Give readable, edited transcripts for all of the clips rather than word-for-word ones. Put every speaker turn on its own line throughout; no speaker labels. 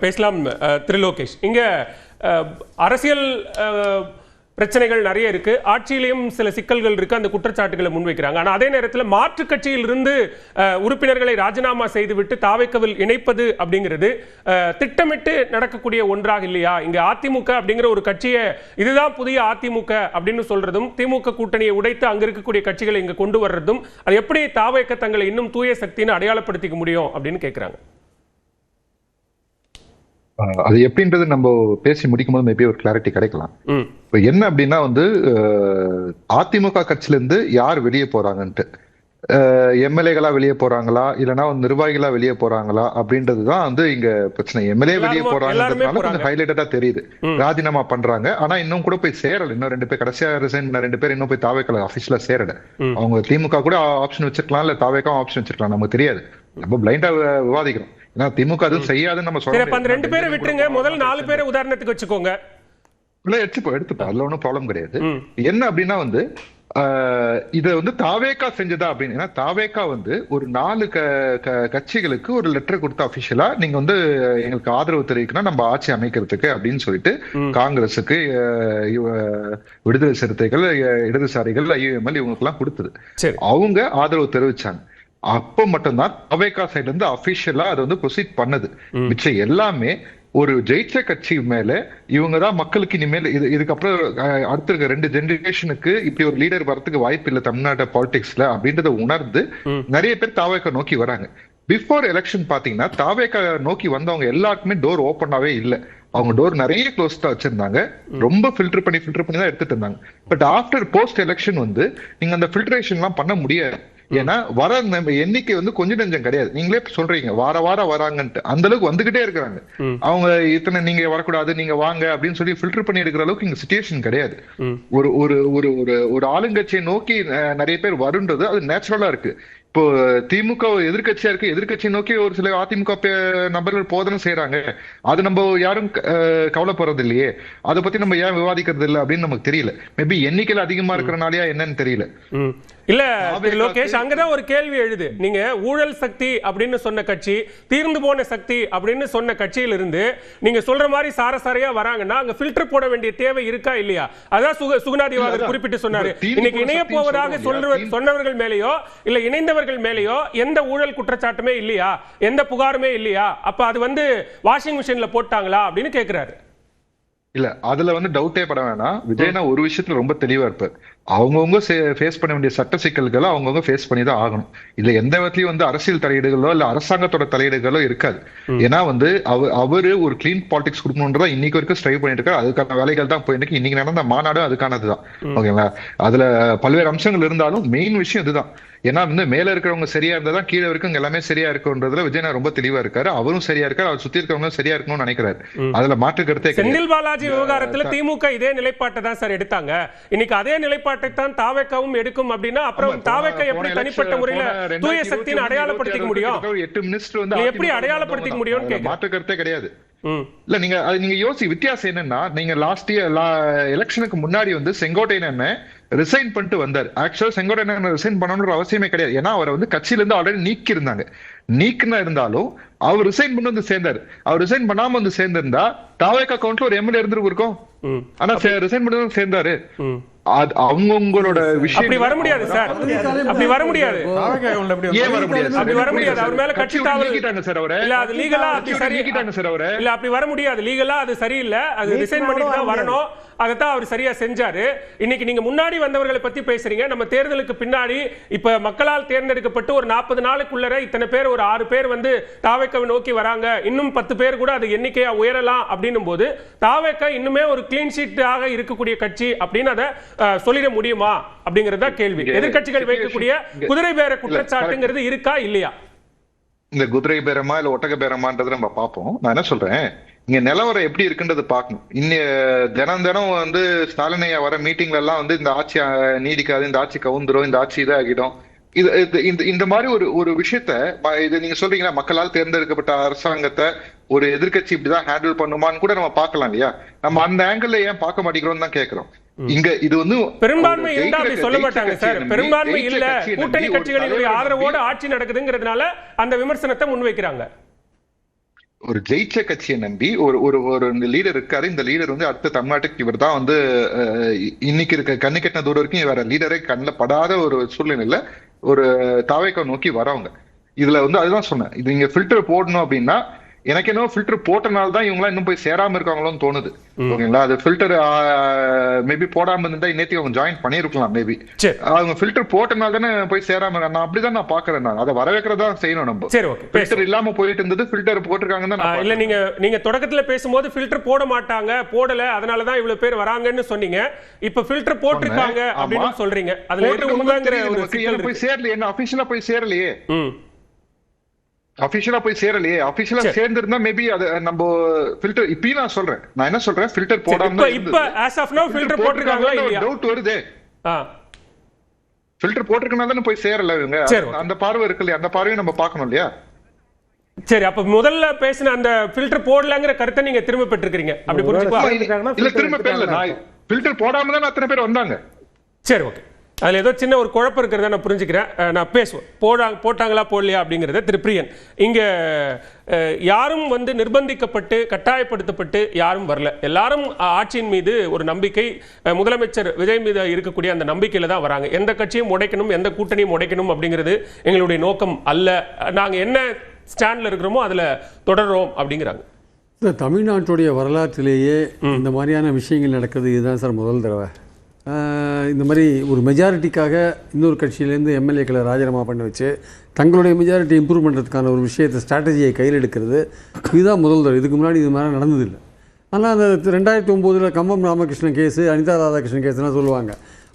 பேசலாம். திரு லோகேஷ், இங்க அரசியல் பிரச்சனைகள் நிறைய இருக்கு, ஆட்சியிலையும் சில சிக்கல்கள் இருக்கு, அந்த குற்றச்சாட்டுகளை முன்வைக்கிறாங்க. ஆனா அதே நேரத்தில் மாற்று கட்சியில் இருந்து உறுப்பினர்களை ராஜினாமா செய்துவிட்டு தாவேக்கவில் இணைப்பது அப்படிங்கிறது திட்டமிட்டு நடக்கக்கூடிய ஒன்றாக இல்லையா? இங்க அதிமுக அப்படிங்கிற ஒரு கட்சியை இதுதான் புதிய அதிமுக அப்படின்னு சொல்றதும், திமுக கூட்டணியை உடைத்து அங்க இருக்கக்கூடிய கட்சிகளை இங்க கொண்டு வர்றதும், அது எப்படி தாவேக்க தங்களை இன்னும் தூய சக்தின்னு அடையாளப்படுத்திக்க முடியும் அப்படின்னு கேட்கிறாங்க.
அது எப்படின்றது நம்ம பேசி முடிக்கும் போது மேபி ஒரு கிளாரிட்டி கிடைக்கலாம். இப்ப என்ன அப்படின்னா அதிமுக கட்சியில இருந்து யார் வெளியே போறாங்கன்ட்டு, எம்எல்ஏகளா வெளியே போறாங்களா இல்லைன்னா நிர்வாகிகளா வெளியே போறாங்களா அப்படின்றதுதான் இங்க பிரச்சனை. எம்எல்ஏ வெளியே போறாங்கன்றதுனால கொஞ்சம் ஹைலைட்டடா தெரியுது, ராஜினாமா பண்றாங்க. ஆனா இன்னும் கூட போய் சேரல. இன்னும் 2 பேர் கடைசியா ரிசைன் பண்ண 2 பேர் இன்னும் போய் தாவேக்கல ஆபீஸ்ல சேரல. அவங்க திமுக கூட ஆப்ஷன் வச்சிருக்கலாம், இல்ல தாவேக்கா ஆப்ஷன் வச்சிருக்கலாம், நமக்கு தெரியாது. நம்ம பிளைண்டா விவாதிக்கிறோம். ஏன்னா திமுக அதுவும் செய்யாதுன்னு நம்ம சொல்றோம்.
2 பேரை விட்டுருங்க, முதல் 4 பேரை உதாரணத்துக்கு வச்சுக்கோங்க.
இல்ல எடுத்துப்போம், அதுல ஒன்றும் ப்ராப்ளம் கிடையாது. என்ன அப்படின்னா இதை தாவேக்கா செஞ்சதா அப்படின்னு, தாவேக்கா ஒரு 4 கட்சிகளுக்கு ஒரு லெட்டர் கொடுத்த அபிஷியலா, நீங்க எங்களுக்கு ஆதரவு தெரிவிக்கணும் நம்ம ஆட்சி அமைக்கிறதுக்கு அப்படின்னு சொல்லிட்டு காங்கிரஸுக்கு, விடுதலை சிறுத்தைகள், இடதுசாரிகள், ஐயுஎம்எல் இவங்களுக்கு எல்லாம் கொடுத்தது. அவங்க ஆதரவு தெரிவிச்சாங்க. அப்ப மட்டும்தான் தாவேக்கா சைட்ல இருந்து அபிஷியலா அதை ப்ரொசீட் பண்ணது. மிச்சம் எல்லாமே ஒரு ஜெயிச்ச கட்சி மேல இவங்கதான் மக்களுக்கு இனிமேல் இதுக்கப்புறம் அடுத்த இருக்க 2 ஜெனரேஷனுக்கு இப்படி ஒரு லீடர் வரதுக்கு வாய்ப்பு இல்லை தமிழ்நாட்டு பாலிடிக்ஸ்ல அப்படின்றத உணர்ந்து நிறைய பேர் தாவேக்கா நோக்கி வராங்க. பிஃபோர் எலெக்ஷன் பாத்தீங்கன்னா தாவேக்கா நோக்கி வந்தவங்க எல்லாருக்குமே டோர் ஓப்பனாவே இல்லை. அவங்க டோர் நிறைய க்ளோஸ் தான் வச்சிருந்தாங்க, ரொம்ப ஃபில்டர் பண்ணி தான் எடுத்துட்டு இருந்தாங்க. பட் ஆஃப்டர் போஸ்ட் எலெக்ஷன் நீங்க அந்த ஃபில்டரேஷன் எல்லாம் பண்ண முடியாது. ஏன்னா வர எண்ணிக்கை கொஞ்சம் நெஞ்சம் கிடையாது. நீங்களே சொல்றீங்க வாரம் வராங்கன்ட்டு, அந்த அளவுக்கு வந்துகிட்டே இருக்கிறாங்க. அவங்க இத்தனை நீங்க வரக்கூடாது, நீங்க வாங்க அப்படின்னு சொல்லி ஃபில்டர் பண்ணி எடுக்கிற அளவுக்கு இங்க சிச்சுவேஷன் கிடையாது. ஒரு ஒரு ஒரு ஒரு ஆளுங்கட்சியை நோக்கி நிறைய பேர் வருன்றது அது நேச்சுரலா இருக்கு. இப்போ திமுக எதிர்கட்சியா இருக்கு, எதிர்கட்சியை நோக்கி ஒரு சில அதிமுக நபர்கள் போதனை செய்யறாங்க. அது நம்ம யாரும் கவலைப்படுறது இல்லையே, அதை பத்தி நம்ம ஏன் விவாதிக்கிறது இல்லை அப்படின்னு நமக்கு தெரியல. மேபி எண்ணிக்கையில் அதிகமா இருக்கிறனாலயா என்னன்னு தெரியல.
இல்ல லோகேஷ், அங்கதான் ஒரு கேள்வி எழுது. நீங்க ஊழல் சக்தி அப்படின்னு சொன்ன கட்சி, தீர்ந்து போன சக்தி அப்படின்னு சொன்ன கட்சியில இருந்து நீங்க சொல்ற மாதிரி சாரசாரையா வராங்கன்னா அங்க ஃபில்டர் போட வேண்டிய தேவை இருக்கா இல்லையா? அதான் சுகுணாதிவாகர் குறிப்பிட்டு சொன்னாரு. இன்னைக்கு இணைய போவதாக சொன்னவர்கள் மேலேயோ இல்ல இணைந்தவர்கள் மேலேயோ எந்த ஊழல் குற்றச்சாட்டுமே இல்லையா, எந்த புகாருமே இல்லையா? அப்ப அது வாஷிங் மிஷின்ல போட்டாங்களா அப்படின்னு கேக்குறாரு.
இல்ல அதுல டவுட்டே பட வேணாம். விஜயனா ஒரு விஷயத்துல ரொம்ப தெளிவா இருப்பார். அவங்கவுங்க ஃபேஸ் பண்ண வேண்டிய சட்ட சிக்கல்களை அவங்கவுங்க ஃபேஸ் பண்ணி தான் ஆகணும். இதுல எந்த விதத்திலயும் அரசியல் தலையீடுகளோ இல்ல அரசாங்கத்தோட தலையீடுகளோ இருக்காது. ஏன்னா அவரு ஒரு கிளீன் பாலிடிக்ஸ் கொடுக்கணும்ன்றதா இன்னைக்கு வரைக்கும் ஸ்ட்ரைவ் பண்ணிட்டு இருக்காரு. அதுக்கான வேலைகள் தான் போயிருக்கு. இன்னைக்கு நடந்த மாநாடும் அதுக்கானதுதான். ஓகேங்களா? அதுல பல்வேறு அம்சங்கள் இருந்தாலும் மெயின் விஷயம் இதுதான். ஏன்னா மேல இருக்கிறவங்க சரியா இருந்தாதான் கீழே இருக்கவங்க எல்லாமே சரியா இருக்குன்றதுல விஜயனா ரொம்ப தெளிவா இருக்காரு. அவரும் சரியா இருக்காரு, அவர் சுத்தி இருக்கவங்க சரியா இருக்கணும்னு நினைக்கிறாரு. அதுல மாற்று கருத்தே.
செந்தில் பாலாஜி விவகாரத்துல திமுக இதே நிலைப்பாட்டை தான் சார் எடுத்தாங்க. இன்னைக்கு அதே நிலைப்பாட்டை தான் தாவேக்காவும் எடுக்கும் அப்படின்னா அப்புறம் தாவேக்கா எப்படி தனிப்பட்ட முறையில தூய சக்தின்னு அடையாளப்படுத்திக்க முடியும்?
8 மினிஸ்டர்
எப்படி அடையாளப்படுத்திக்க முடியும்?
மாற்று கருத்தே கிடையாது. இல்ல நீங்க யோசி, வித்தியாசம் என்னன்னா, நீங்க லாஸ்ட் இயர் எலெக்ஷனுக்கு முன்னாடி செங்கோட்டையன் ரிசைன் பண்ணிட்டு வந்தார். ஆக்சுவலா செங்கோட்டையன் ரிசைன் பண்ணணும்ன்ற அவசியமே கிடையாது. ஏன்னா அவரை கட்சியில இருந்து ஆல்ரெடி நீக்கி இருந்தாங்க. நீக்கினா இருந்தாலும் அவர் ரிசைன் பண்ணி சேர்ந்தார். அவர் ரிசைன் பண்ணாம சேர்ந்திருந்தா தாவேக்கா அக்கவுண்ட்ல ஒரு எம்எல்ஏ இருந்திருக்கும். ஆனா ரிசைன் பண்ணி சேர்ந்தாரு. அவங்களோட விஷயம்
அப்படி வர முடியாது சார். அப்படி வர முடியாது.
ஏன் வர முடியாது?
அப்படி வர முடியாது. அவர் மேல கட்சி தாவல்
நீக்கிட்டாங்க சார் அவரை.
இல்ல அது லீகலா அது சரி
நீக்கிட்டாங்க சார் அவரை.
இல்ல அப்படி வர முடியாது. லீகலா அது சரியில்லை. அது ரிசைன் பண்ணிட்டு தான் வரணும். அதைத்தான் அவர் சரியா செஞ்சாரு. இன்னைக்கு நீங்க முன்னாடி வந்தவர்களை பத்தி பேசுறீங்க. நம்ம தேர்தலுக்கு பின்னாடி இப்ப மக்களால் தேர்ந்தெடுக்கப்பட்டு ஒரு 40 நாளுக்குள்ளர இத்தனை பேர், ஒரு 6 பேர் தாவேக்காவை நோக்கி வராங்க. இன்னும் 10 பேர் கூட அது எண்ணிக்கையா உயரலாம் அப்படின்னும் போது தாவேக்கா இன்னுமே ஒரு கிளீன் ஷீட்டாக இருக்கக்கூடிய கட்சி அப்படின்னு அதை சொல்லிட முடியுமா அப்படிங்கறத கேள்வி. எதிர்கட்சிகள் வைக்கக்கூடிய குதிரை பேர குற்றச்சாட்டுங்கிறது இருக்கா இல்லையா?
இந்த குதிரை பேரமா இல்ல ஒட்டக பேரமான்றது நம்ம பார்ப்போம். நான் என்ன சொல்றேன், இங்க நிலவரம் எப்படி இருக்குன்றது பார்க்கணும். தினம் ஸ்டாலினையா வர மீட்டிங்ல எல்லாம் இந்த ஆட்சி நீடிக்காது, இந்த ஆட்சி கவுந்துரும், இந்த ஆட்சி இதாகிடும், இந்த மாதிரி ஒரு விஷயத்த இது நீங்க சொல்றீங்கன்னா மக்களால் தேர்ந்தெடுக்கப்பட்ட அரசாங்கத்தை ஒரு எதிர்கட்சி இப்படிதான் ஹேண்டில் பண்ணுமான்னு கூட நம்ம பார்க்கலாம் இல்லையா? நம்ம அந்த ஆங்கிள் ஏன் பார்க்க மாட்டேங்கிறோம் தான் கேட்கிறோம். இங்க இது
பெரும்பான்மை இருந்தா அப்படி சொல்ல மாட்டாங்க சார். பெரும்பான்மை இல்ல, கூட்டணி கட்சிகளினுடைய ஆதரவோடு ஆட்சி நடக்குதுங்கிறதுனால அந்த விமர்சனத்தை முன்வைக்கிறாங்க.
ஒரு ஜெயிச்ச கட்சியை நம்பி ஒரு ஒரு ஒரு லீடர் இருக்காரு. இந்த லீடர் வந்து அடுத்த தமிழ்நாட்டுக்கு இவர் தான் வந்து இன்னைக்கு இருக்க கண்ணு கெட்டின தூரம் வரைக்கும் வேற லீடரே கண்ணில் படாத ஒரு சூழ்நிலையில ஒரு தாவேக்கா நோக்கி வரவங்க. இதுல வந்து அதுதான் சொன்னேன், இது நீங்க ஃபில்டர் போடணும் அப்படின்னா எனக்கு என்ன ஃபில்டர் போட்டனால தான் இவங்க இன்னும் போய் சேராம இருக்காங்களோன்னு தோணுது. ஓகேங்களா, அது ஃபில்டர் மேபி போடாம இருந்தா இன்னைக்கு அவங்க ஜாயின் பண்ணிருக்கலாம். மேபி அவங்க ஃபில்டர் போட்டனால தானே போய் சேராம. நான் அப்படிதான் நான் பாக்குறேன். நான் அதை வரவேற்கிறதா செய்யணும். நம்ம ஃபில்டர் இல்லாம போயிட்டு இருந்தது, ஃபில்டர் போட்டிருக்காங்க.
இல்ல நீங்க தொடக்கத்துல பேசும்போது ஃபில்டர் போட மாட்டாங்க, போடல, அதனாலதான் இவ்வளவு பேர் வராங்கன்னு சொன்னீங்க. இப்ப ஃபில்டர் போட்டிருக்காங்க அப்படின்னு சொல்றீங்க. அதுல எது உண்மைங்கிற ஒரு சிக்கல்
போய் சேரலையே, என்ன அபிஷியலா போய் சேரலையே, அபிஷியலா போய் சேரலையே. அபிஷியலா சேர்ந்திருந்தா மேபி அது நம்ம ஃபில்டர். இப்பயும் நான் சொல்றேன், நான் என்ன சொல்றேன், ஃபில்டர் போடாம
இப்ப as of now ஃபில்டர் போட்டுருக்காங்களா இல்லையா
டவுட் வருது. ஃபில்டர் போட்டுருக்கனால தானே போய் சேரல இவங்க. அந்த பார்வை இருக்கு இல்லையா, அந்த பார்வையை நம்ம பார்க்கணும் இல்லையா.
சரி, அப்ப முதல்ல பேசின அந்த ஃபில்டர் போடலங்கிற கருத்தை நீங்க திரும்ப பெற்றிருக்கீங்க, அப்படி புரிஞ்சுக்கலாம்.
இல்ல திரும்ப பேசல, நான் ஃபில்டர் போடாம தான் அத்தனை பேர் வந்தாங்க.
சரி, ஓகே. அதில் ஏதோ சின்ன ஒரு குழப்பம் இருக்கிறத நான் புரிஞ்சுக்கிறேன். நான் பேசுவேன் போட்டாங்களா போடலையா அப்படிங்கிறத. திரு பிரியன், இங்கே யாரும் வந்து நிர்பந்திக்கப்பட்டு கட்டாயப்படுத்தப்பட்டு யாரும் வரல. எல்லாரும் ஆட்சியின் மீது ஒரு நம்பிக்கை, முதலமைச்சர் விஜய் மீது இருக்கக்கூடிய அந்த நம்பிக்கையில தான் வராங்க. எந்த கட்சியும் உடைக்கணும், எந்த கூட்டணியும் உடைக்கணும் அப்படிங்கிறது எங்களுடைய நோக்கம் அல்ல. நாங்கள் என்ன ஸ்டாண்டில் இருக்கிறோமோ அதில் தொடர்றோம் அப்படிங்கிறாங்க.
தமிழ்நாட்டுடைய வரலாற்றிலேயே இந்த மாதிரியான விஷயங்கள் நடக்கிறது இதுதான் சார் முதல் தடவை. இந்த மாதிரி ஒரு மெஜாரிட்டிக்காக இன்னொரு கட்சியிலேருந்து எம்எல்ஏக்களை ராஜினாமா பண்ண வச்சு தங்களுடைய மெஜாரிட்டி இம்ப்ரூவ் பண்ணுறதுக்கான ஒரு விஷயத்தை ஸ்ட்ராட்டஜியை கையில் எடுக்கிறது இதுதான் முதல் தடவை. இதுக்கு முன்னாடி இது மாதிரி நடந்ததில்லை. ஆனால் அந்த 2009 கம்பம் ராமகிருஷ்ணன் கேஸு, அனிதா ராதாகிருஷ்ணன் கேஸ்லாம் சொல்லுவாங்க.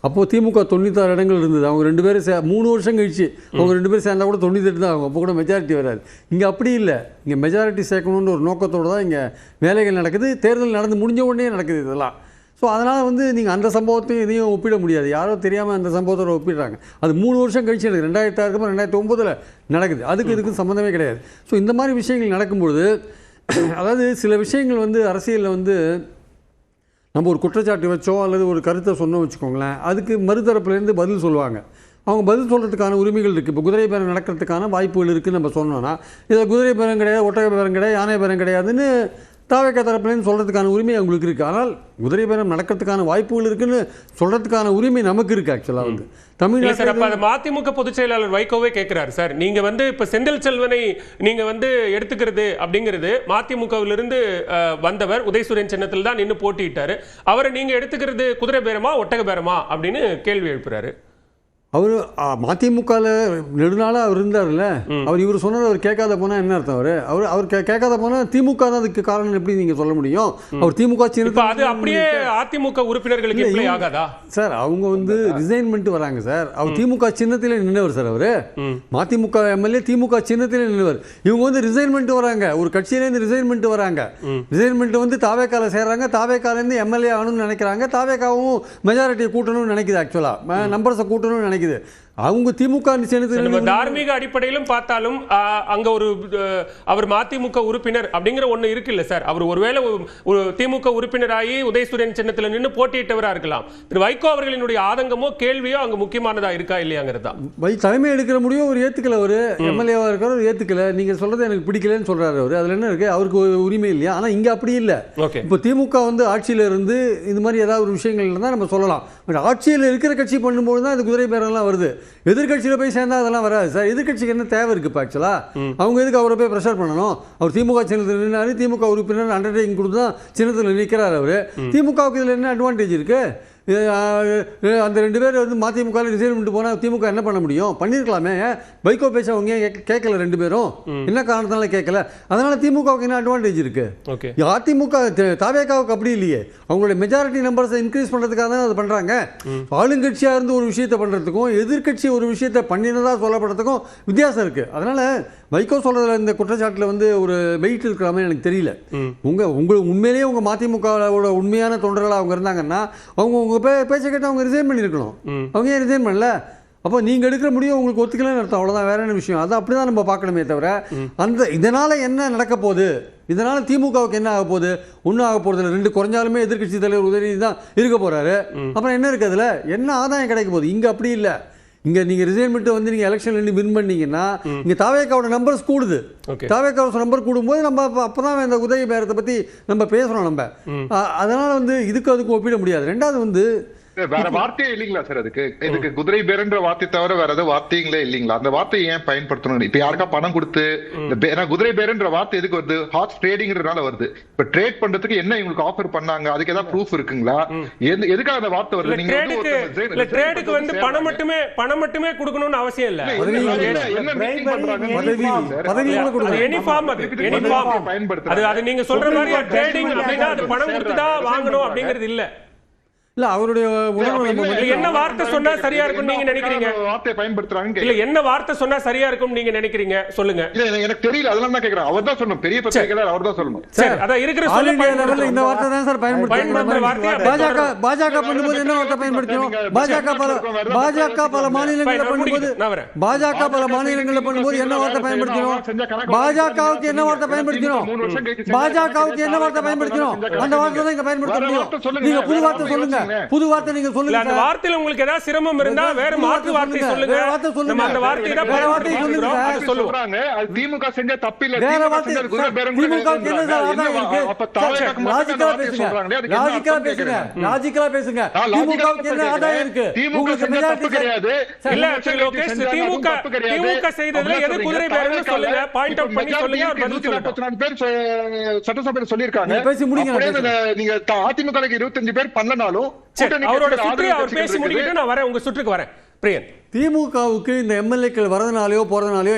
அப்போது திமுக 96 இடங்கள் இருந்தது. அவங்க 2 பேரும் 3 வருஷம் கழிச்சு அவங்க 2 பேரும் சேர்ந்தால் கூட 98 தான் ஆகும். அப்போ கூட மெஜாரிட்டி வராது. இங்கே அப்படி இல்லை. இங்கே மெஜாரிட்டி சேர்க்கணுன்ற ஒரு நோக்கத்தோடு தான் இங்கே வேலைகள் நடக்குது. தேர்தல் நடந்து முடிஞ்ச உடனே நடக்குது இதெல்லாம். ஸோ அதனால் வந்து நீங்கள் அந்த சம்பவத்தையும் இதையும் ஒப்பிட முடியாது. யாரோ தெரியாமல் அந்த சம்பவத்தோட ஒப்பிடுறாங்க. அது 3 வருஷம் கழிச்சு நடக்குது. 2006 2009 நடக்குது. அதுக்கு இதுக்கு சம்மந்தமே கிடையாது. ஸோ இந்த மாதிரி விஷயங்கள் நடக்கும்பொழுது, அதாவது சில விஷயங்கள் வந்து அரசியலில் வந்து நம்ம ஒரு குற்றச்சாட்டு வச்சோ அல்லது ஒரு கருத்தை சொன்னோம் வச்சுக்கோங்களேன், அதுக்கு மறுதரப்புலேருந்து பதில் சொல்லுவாங்க. அவங்க பதில் சொல்கிறதுக்கான உரிமைகள் இருக்குது. இப்போ குதிரை பேரம் நடக்கிறதுக்கான வாய்ப்புகள் இருக்குதுன்னு நம்ம சொன்னோன்னா, இதில் குதிரை பேரம் கிடையாது, ஒட்டகை பேரம் கிடையாது, யானை பேரம் கிடையாதுன்னு தாவேக்கா தரப்புலேருந்து சொல்கிறதுக்கான உரிமை அவங்களுக்கு இருக்குது. ஆனால் குதிரை பேரம் நடக்கிறதுக்கான வாய்ப்புகள் இருக்குன்னு சொல்கிறதுக்கான உரிமை நமக்கு இருக்குது. ஆக்சுவலாக வந்து
தமிழ்நாட்டில் மதிமுக பொதுச் செயலாளர் வைகோவே கேட்கிறாரு, சார் நீங்க வந்து இப்ப செந்தில் செல்வனை நீங்க வந்து எடுத்துக்கிறது அப்படிங்கிறது, மதிமுகவிலிருந்து வந்தவர் உதயசூரியன் சின்னத்தில் தான் நின்று போட்டிட்டாரு, அவரை நீங்க எடுத்துக்கிறது குதிரை பேரமா ஒட்டக பேரமா அப்படின்னு கேள்வி எழுப்புறாரு.
அவர் மதிமுகவில் நெடுநாளாக அவர் இருந்தார்ல, அவர் இவர் சொன்னது அவர் கேட்காத போனால் என்ன அர்த்தம்? அவர் கேட்காத போனால் திமுக தான் அதுக்கு காரணம் எப்படி நீங்கள் சொல்ல முடியும்? அவர் திமுக சின்னத்தில்
அது அப்படியே அதிமுக உறுப்பினர்களுக்கு அப்ளை ஆகாதா
சார்? அவங்க வந்து ரிசைன்மெண்ட் வராங்க சார். அவர் திமுக சின்னத்திலே நின்றவர் சார். அவர் மதிமுக எம்எல்ஏ திமுக சின்னத்திலே நின்றவர். இவங்க வந்து ரிசைன்மெண்ட் வராங்க, ஒரு கட்சியிலேருந்து ரிசைன்மெண்ட் வராங்க. ரிசைன்மெண்ட் வந்து தாவேக்கால சேர்றாங்க. தாவேக்காலேருந்து எம்எல்ஏ ஆகணும்னு நினைக்கிறாங்க. தாவேக்காவும் மெஜாரிட்டியை கூட்டணும்னு நினைக்குது. ஆக்சுவலாக நம்பர்ஸை கூட்டணும்னு நினைக்குது. அவங்க திமுக
தார்மீக அடிப்படையிலும் பார்த்தாலும் அங்க ஒரு அவர் மதிமுக உறுப்பினர் அப்படிங்கிற ஒண்ணு இருக்கு இல்ல சார். அவர் ஒருவேளை ஒரு திமுக உறுப்பினராகி உதயசூரியன் சின்னத்தில் நின்று போட்டியிட்டவரா இருக்கலாம். திரு வைகோ அவர்களினுடைய ஆதங்கமோ கேள்வியோ அங்க முக்கியமானதா இருக்கா இல்லையாங்கிறதா
தலைமை எடுக்கிற முடியும். ஒரு ஏத்துக்கல, ஒரு எம்எல்ஏவா இருக்கிற ஏத்துக்கல. நீங்க சொல்றது எனக்கு பிடிக்கலன்னு சொல்றாரு அவர். அதுல என்ன இருக்கு? அவருக்கு உரிமை இல்லையா? ஆனா இங்க அப்படி இல்ல. இப்போ திமுக வந்து ஆட்சியில இருந்து இந்த மாதிரி ஏதாவது ஒரு விஷயங்கள் இருந்தா நம்ம சொல்லலாம். பட் ஆட்சியில் இருக்கிற கட்சி பண்ணும்போது தான் இந்த குதிரை பேரெல்லாம் வருது. எதிர்கட்சியில் போய் சேர்ந்தா அதெல்லாம் வராது சார். எதிர்கட்சிக்கு என்ன தேவை இருக்கு இப்போ? ஆக்சுவலா அவங்க எதுக்கு அவரை போய் ப்ரெஷர் பண்ணணும்? அவர் திமுக சின்னத்தில் நின்னாரு, திமுக உறுப்பினர் அண்டர்டேக்கிங் கொடுத்து தான் சின்னத்தில் நிற்கிறார் அவர். திமுகவுக்கு இதில் என்ன அட்வான்டேஜ் இருக்கு? அந்த 2 பேர் வந்து மதிமுக ரிசைன்மெண்ட் போனால் திமுக என்ன பண்ண முடியும்? பண்ணியிருக்கலாமே. வைகோ பேச அவங்க கேட்கல, 2 பேரும் என்ன காரணத்தினால கேட்கல? அதனால திமுகவுக்கு என்ன அட்வான்டேஜ் இருக்கு? அதிமுக தாவேக்காவுக்கு அப்படி இல்லையே. அவங்களுடைய மெஜாரிட்டி நம்பர்ஸை இன்க்ரீஸ் பண்ணுறதுக்காக தான் அது பண்ணுறாங்க. ஆளுங்கட்சியாக இருந்து ஒரு விஷயத்தை பண்ணுறதுக்கும் எதிர்கட்சி ஒரு விஷயத்தை பண்ணினதா சொல்லப்படுறதுக்கும் வித்தியாசம் இருக்குது. அதனால் வைகோ சொல்கிறதுல இந்த குற்றச்சாட்டில் வந்து ஒரு வெயிட் இருக்கிற மாதிரி எனக்கு தெரியல. உங்களுக்கு உண்மையிலேயே உங்கள் மதிமுகவோட உண்மையான தொண்டர்களாக அவங்க இருந்தாங்கன்னா அவங்க பேச்சை கேட்டு அவங்க ரிசைன் பண்ணியிருக்கணும். அவங்க ஏன் ரிசைன் பண்ணல? அப்போ நீங்கள் எடுக்கிற முடியும் உங்களுக்கு ஒத்துக்கலன்னு அர்த்தம். அவ்வளோதான், வேற என்ன விஷயம்? அது அப்படி தான் நம்ம பார்க்கணுமே தவிர இதனால் என்ன நடக்க போகுது, இதனால் திமுகவுக்கு என்ன ஆக போகுது? ஒன்றும் ஆக போகிறது இல்லை. 2 குறைஞ்சாலுமே எதிர்கட்சி தலைவர் உதயநிதி தான் இருக்க போகிறாரு. அப்புறம் என்ன இருக்குது? அதில் என்ன ஆதாயம் கிடைக்க போகுது? இங்கே அப்படி இல்லை. இங்க நீங்க ரிசைன் பண்ணிட்டு வந்து நீங்க எலெக்ஷன்ல நின்று வின் பண்ணீங்கன்னா இங்க தாவேக்காவோட நம்பர்ஸ் கூடுது. தாவேக்காவோட நம்பர் கூடும்போது நம்ம அப்பதான் இந்த உதய பேரத்தை பத்தி நம்ம பேசுறோம். நம்ம அதனால வந்து இதுக்கு அதுக்கு ஒப்பிட முடியாது. ரெண்டாவது வந்து
வேற வார்த்தையே இல்லீங்களா சார் அதுக்கு? இதுக்கு குதிரை பேருன்ற வார்த்தை தவிர வேற ஏதாவது வார்த்தைங்களே இல்லீங்களா? அந்த வார்த்தையை ஏன் பயன்படுத்தணும்? இப்ப யாருக்கா பணம் கொடுத்து குதிரை பேருன்ற வார்த்தை எதுக்கு வருது? ஹார்ஸ் ட்ரேடிங்கிறதுனால வருது. இப்ப ட்ரேட் பண்றதுக்கு என்ன இவங்களுக்கு ஆஃபர் பண்ணாங்க? அதுக்கு ஏதாவது ப்ரூஃப் இருக்குங்களா? எதுக்காக அந்த வார்த்தை வருது? நீங்க
ட்ரேடுக்கு வந்து பணம் மட்டுமே கொடுக்கணும்னு அவசியம் இல்ல. அது நீங்க சொல்ற மாதிரி ட்ரேடிங் அப்படின்னா அது பணம் கொடுத்துதான் வாங்கணும் அப்படிங்கிறது இல்ல.
இல்ல அவருடைய
என்ன வார்த்தை சொன்னா சரியா இருக்கும் நீங்க நினைக்கிறீங்க?
வார்த்தை பயன்படுத்துறாங்க
இல்ல என்ன வார்த்தை சொன்னா சரியா இருக்கும் நீங்க நினைக்கிறீங்க? சொல்லுங்க.
இல்ல எனக்கு தெரியல, அதெல்லாம் தான் கேக்குறேன். அவர் தான் சொல்லணும், பெரிய பத்திரிகையாளர் அவர் தான் சொல்லணும்.
சரி அத இருக்கிற சொல்ல
லெவல்ல இந்த வார்த்தை தான் சார் பயன்படுத்துற வார்த்தை. பாஜக பண்ணும்போது என்ன வார்த்தை பயன்படுத்துறோம்? பாஜக பல மாநிலங்கள்ல பண்ணும்போது என்ன வார்த்தை பயன்படுத்துறோம்? பாஜகவுக்கு என்ன வார்த்தை பயன்படுத்துறோம்? பாஜகவுக்கு என்ன வார்த்தை பயன்படுத்துறோம்? அந்த வார்த்தை தான் இங்க பயன்படுத்த முடியும். நீங்க புது வார்த்தை சொல்லுங்க. புது வார்த்தை நீங்க சொல்லுங்க.
அந்த வார்த்தையில உங்களுக்கு ஏதாவது சிரமம் இருந்தா வேற மாற்று வார்த்தை சொல்லுங்க.
வேற வார்த்தை சொல்லுங்க.
நம்ம அந்த வார்த்தையை தான் பயன்படுத்துறோம்.
சொல்றாங்க அது திமுக செஞ்ச தப்பு இல்ல.
வேற வார்த்தை திமுக என்ன சார் ஆதாயம் இருக்கு? லாஜிக்கலா பேசுங்க. லாஜிக்கலா பேசுங்க. திமுக என்ன ஆதாயம் இருக்கு?
உங்களுக்கு மெஜாரிட்டி கிடையாது.
இல்ல லோகேஷ் திமுக செய்ததுல எது குதிரை பேருன்னு சொல்லுங்க. பாயிண்ட் அவுட் பண்ணி சொல்லுங்க. ஒரு பதில் சொல்லுங்க.
144 பேர் சட்டசபையில சொல்லிருக்காங்க.
பேசி முடிங்க.
நீங்க அதிமுகக்கு 25 பேர் பண்ணலனாலும்
அவரோட சுற்று அவர் பேசி முடிக்கிட்டு நான் வரேன், உங்க சுற்றுக்கு வரேன். பிரியன்,
திமுகவுக்கு இந்த எம்எல்ஏக்கள் வரதுனாலயோ போறதுனாலயோ